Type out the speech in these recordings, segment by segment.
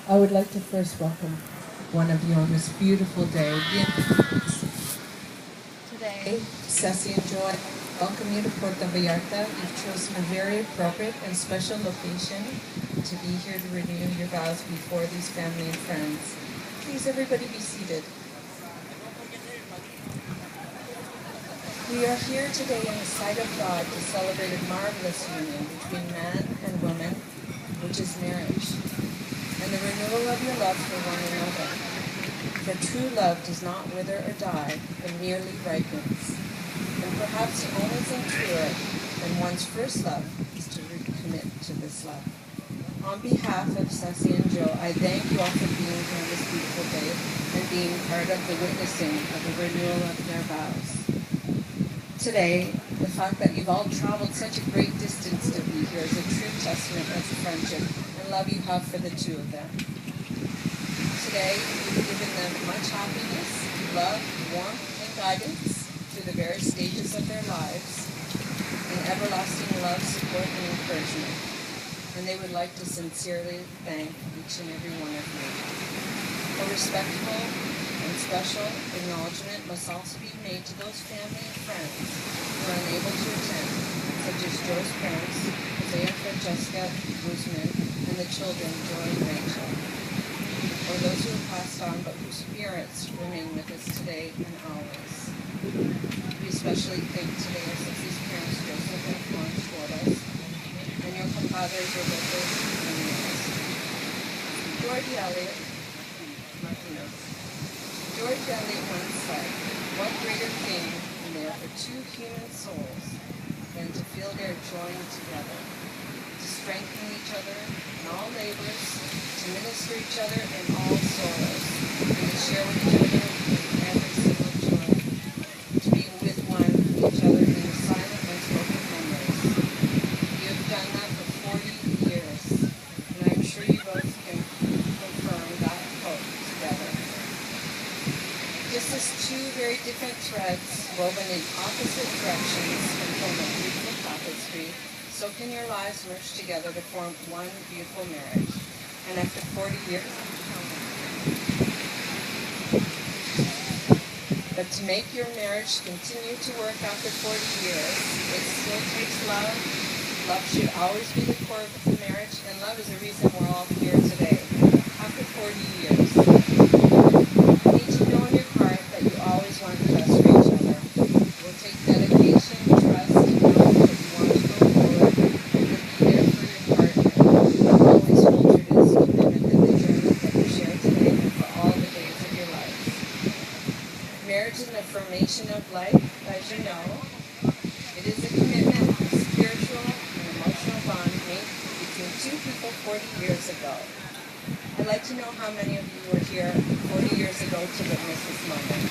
I would like to first welcome one of you on this beautiful day. Today, Cece and Joy, welcome you to Puerto Vallarta. You've chosen a very appropriate and special location to be here to renew your vows before these family and friends. Please, everybody be seated. We are here today in the sight of God to celebrate a marvelous union between man and woman, which is marriage, and the renewal of your love for one another. For true love does not wither or die, but merely ripens. And perhaps the only thing truer than one's first love is to recommit to this love. On behalf of Cece and Joe, I thank you all for being here this beautiful day and being part of the witnessing of the renewal of their vows. Today, the fact that you've all traveled such a great distance to be here is a true testament of the friendship and love you have for the two of them. Today, you've given them much happiness, love, warmth, and guidance through the various stages of their lives, and everlasting love, support, and encouragement. And they would like to sincerely thank each and every one of you. A respectful and special acknowledgement must also be made to those family and friends who are unable to attend, such as Joe's parents, Jose and Francesca Guzman, and the children, Joy and Rachel, or those who have passed on but whose spirits remain with us today and always. We especially think today of Cece's parents, Joseph and Florence Flores, and your compadres, Roberto and Inez. George Elliott Martinez. George Eliot once said, "What greater thing is there for two human souls than to feel their joining together, to strengthen each other in all labors, to minister each other in all sorrows, and to share with each other in every single joy, to be with each other in the silent unspoken memories." You have done that for 40 years, and I'm sure you both can confirm that quote together. Just as two very different threads woven in opposite directions can form a beautiful tapestry, so can your lives merge together to form one beautiful marriage. And after 40 years, but to make your marriage continue to work after 40 years, it still takes love. Love should always be the core of the marriage, and love is the reason we're all here today. After 40 years, you need to know in your heart that you always want the best for each other. It will take dedication, trust, and knowing that you want to go forward and be there for your partner. Always hold true to this commitment and the journey that you share today and for all the days of your life. Marriage is an affirmation of life, as you know. It is a commitment, a spiritual and emotional bond made between two people 40 years ago. I'd like to know how many of you were here 40 years ago to witness this moment.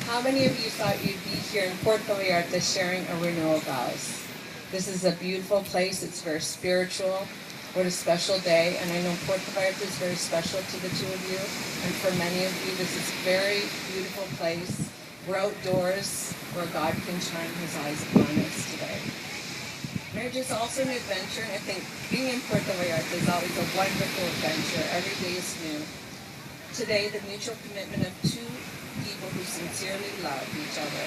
How many of you thought you'd be here in Puerto Vallarta sharing a renewal vows? This is a beautiful place. It's very spiritual. What a special day. And I know Puerto Vallarta is very special to the two of you. And for many of you, this is a very beautiful place. We're outdoors where God can shine his eyes upon us today. Marriage is also an adventure, and I think being in Puerto Vallarta is always a wonderful adventure. Every day is new. Today, the mutual commitment of two people who sincerely love each other.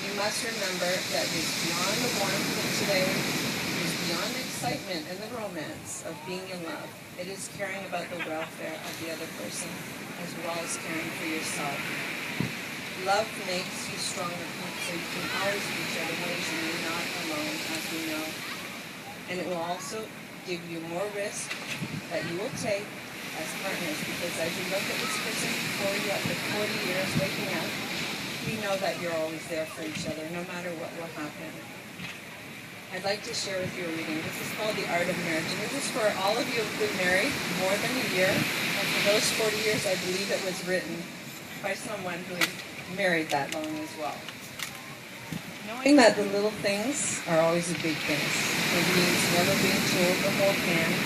You must remember that it is beyond the warmth of today. It is beyond the excitement and the romance of being in love. It is caring about the welfare of the other person as well as caring for yourself. Love makes you stronger, so you can always reach other ways and you're not alone, as we know. And it will also give you more risk that you will take as partners, because as you look at this person before you after 40 years waking up, we know that you're always there for each other, no matter what will happen. I'd like to share with you a reading. This is called The Art of Marriage, and this is for all of you who have been married more than a year, and for those 40 years, I believe it was written by someone who married that long as well. Knowing that the little things are always the big things. It means never being told to hold hands,